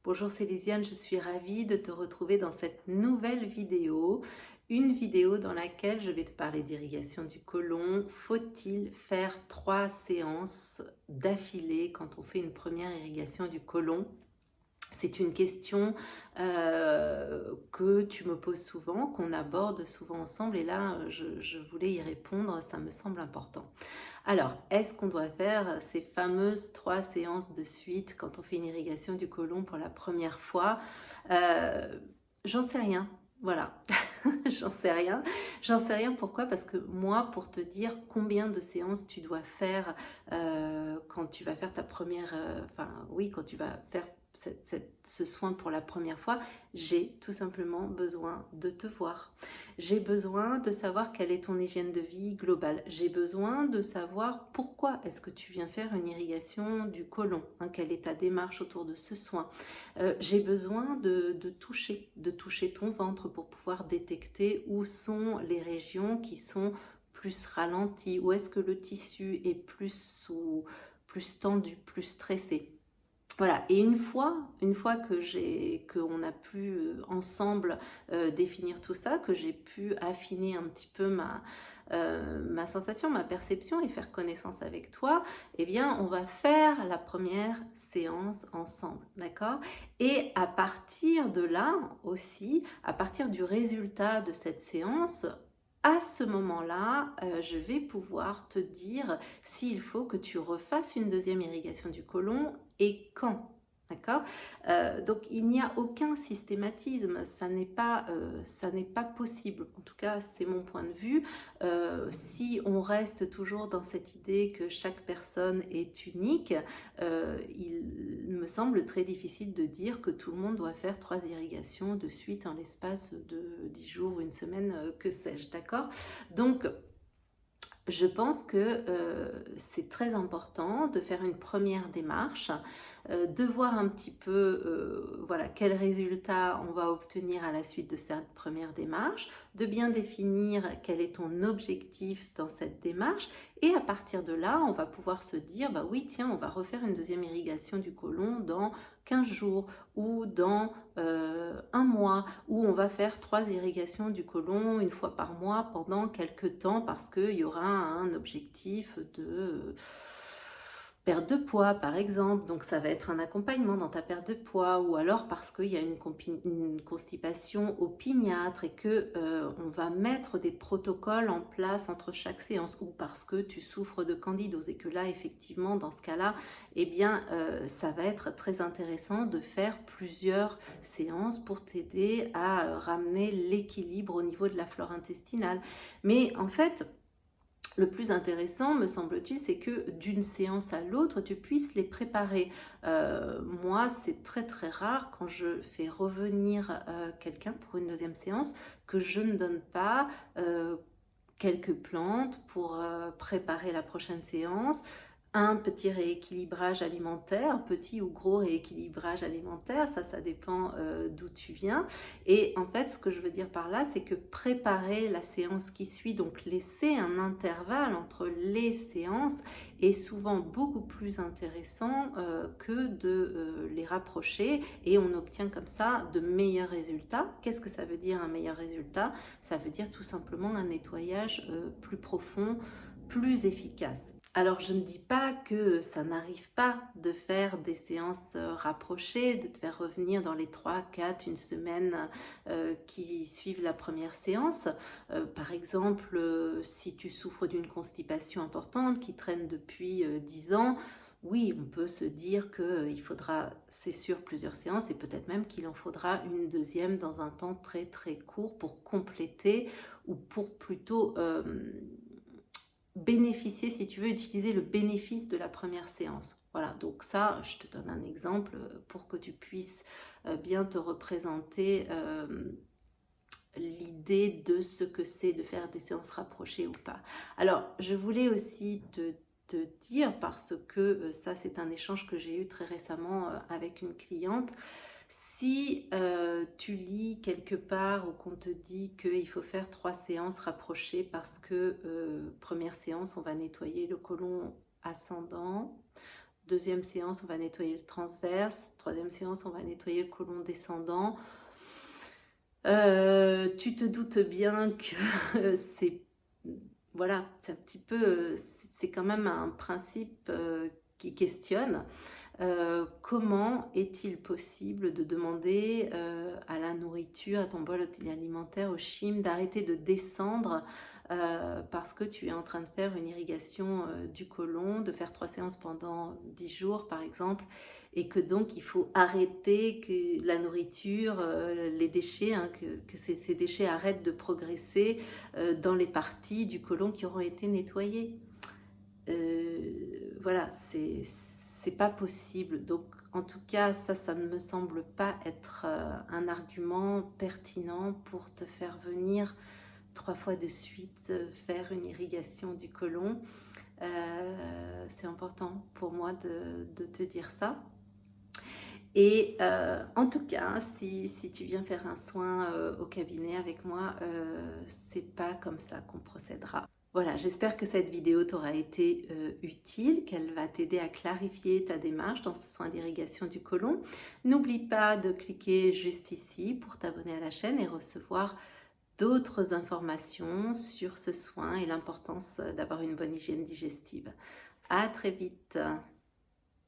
Bonjour, c'est Lisiane, je suis ravie de te retrouver dans cette nouvelle vidéo. Une vidéo dans laquelle je vais te parler d'irrigation du côlon. Faut-il faire 3 séances d'affilée quand on fait une première irrigation du côlon? C'est une question que tu me poses souvent, qu'on aborde souvent ensemble et là, je voulais y répondre, ça me semble important. Alors, est-ce qu'on doit faire ces fameuses 3 séances de suite quand on fait une irrigation du côlon pour la première fois? Heu, J'en sais rien, voilà. J'en sais rien. J'en sais rien, pourquoi? Parce que moi, pour te dire combien de séances tu dois faire, quand tu vas faire ta première, enfin oui, quand tu vas faire ce soin pour la première fois, j'ai tout simplement besoin de te voir. J'ai besoin de savoir quelle est ton hygiène de vie globale. J'ai besoin de savoir pourquoi est-ce que tu viens faire une irrigation du côlon, hein, quelle est ta démarche autour de ce soin. J'ai besoin de toucher ton ventre pour pouvoir détecter où sont les régions qui sont plus ralenties, où est-ce que le tissu est plus tendu, plus stressé. Voilà, et une fois qu'on a pu ensemble définir tout ça, que j'ai pu affiner un petit peu ma sensation, ma perception et faire connaissance avec toi, eh bien, on va faire la première séance ensemble, d'accord? Et à partir de là aussi, à partir du résultat de cette séance, à ce moment-là, je vais pouvoir te dire s'il faut que tu refasses une deuxième irrigation du côlon et quand. D'accord? Donc il n'y a aucun systématisme, ça n'est pas possible. En tout cas, c'est mon point de vue. Si on reste toujours dans cette idée que chaque personne est unique, il me semble très difficile de dire que tout le monde doit faire 3 irrigations de suite en l'espace de 10 jours, une semaine, que sais-je, d'accord? Donc je pense que c'est très important de faire une première démarche, de voir un petit peu voilà, quel résultat on va obtenir à la suite de cette première démarche, de bien définir quel est ton objectif dans cette démarche et à partir de là, on va pouvoir se dire, bah oui, tiens, on va refaire une deuxième irrigation du côlon dans 15 jours ou dans un mois, où on va faire 3 irrigations du côlon une fois par mois pendant quelques temps parce qu'il y aura un objectif de perte de poids par exemple, donc ça va être un accompagnement dans ta perte de poids, ou alors parce qu'il y a une constipation opiniâtre et que on va mettre des protocoles en place entre chaque séance, ou parce que tu souffres de candidose et que là effectivement dans ce cas-là, eh bien ça va être très intéressant de faire plusieurs séances pour t'aider à ramener l'équilibre au niveau de la flore intestinale. Mais en fait, le plus intéressant, me semble-t-il, c'est que d'une séance à l'autre, tu puisses les préparer. Moi, c'est très très rare quand je fais revenir quelqu'un pour une deuxième séance que je ne donne pas quelques plantes pour préparer la prochaine séance, un petit rééquilibrage alimentaire, petit ou gros rééquilibrage alimentaire, ça dépend d'où tu viens. Et en fait, ce que je veux dire par là, c'est que préparer la séance qui suit, donc laisser un intervalle entre les séances, est souvent beaucoup plus intéressant que de les rapprocher, et on obtient comme ça de meilleurs résultats. Qu'est-ce que ça veut dire un meilleur résultat? Ça veut dire tout simplement un nettoyage plus profond, plus efficace. Alors, je ne dis pas que ça n'arrive pas de faire des séances rapprochées, de te faire revenir dans les 3, 4, une semaine qui suivent la première séance. Par exemple, si tu souffres d'une constipation importante qui traîne depuis 10 ans, oui, on peut se dire qu'il faudra, c'est sûr, plusieurs séances et peut-être même qu'il en faudra une deuxième dans un temps très très court pour compléter ou pour plutôt bénéficier, si tu veux, utiliser le bénéfice de la première séance. Voilà, donc ça, je te donne un exemple pour que tu puisses bien te représenter l'idée de ce que c'est de faire des séances rapprochées ou pas. Alors, je voulais aussi te dire, parce que ça, c'est un échange que j'ai eu très récemment avec une cliente. Si tu lis quelque part ou qu'on te dit qu'il faut faire 3 séances rapprochées parce que première séance, on va nettoyer le côlon ascendant, Deuxième séance, on va nettoyer le transverse. Troisième séance, on va nettoyer le côlon descendant. Tu te doutes bien que c'est voilà, c'est un petit peu, c'est quand même un principe qui questionne. Comment est-il possible de demander à la nourriture, à ton bol alimentaire, au CHIM, d'arrêter de descendre parce que tu es en train de faire une irrigation du côlon, de faire 3 séances pendant 10 jours par exemple, et que donc il faut arrêter que la nourriture, les déchets, hein, que ces déchets arrêtent de progresser dans les parties du côlon qui auront été nettoyées. Voilà, c'est pas possible. Donc, en tout cas, ça ne me semble pas être un argument pertinent pour te faire venir 3 fois de suite faire une irrigation du côlon. C'est important pour moi de te dire ça. Et en tout cas, si tu viens faire un soin au cabinet avec moi, c'est pas comme ça qu'on procédera. Voilà, j'espère que cette vidéo t'aura été utile, qu'elle va t'aider à clarifier ta démarche dans ce soin d'irrigation du côlon. N'oublie pas de cliquer juste ici pour t'abonner à la chaîne et recevoir d'autres informations sur ce soin et l'importance d'avoir une bonne hygiène digestive. À très vite.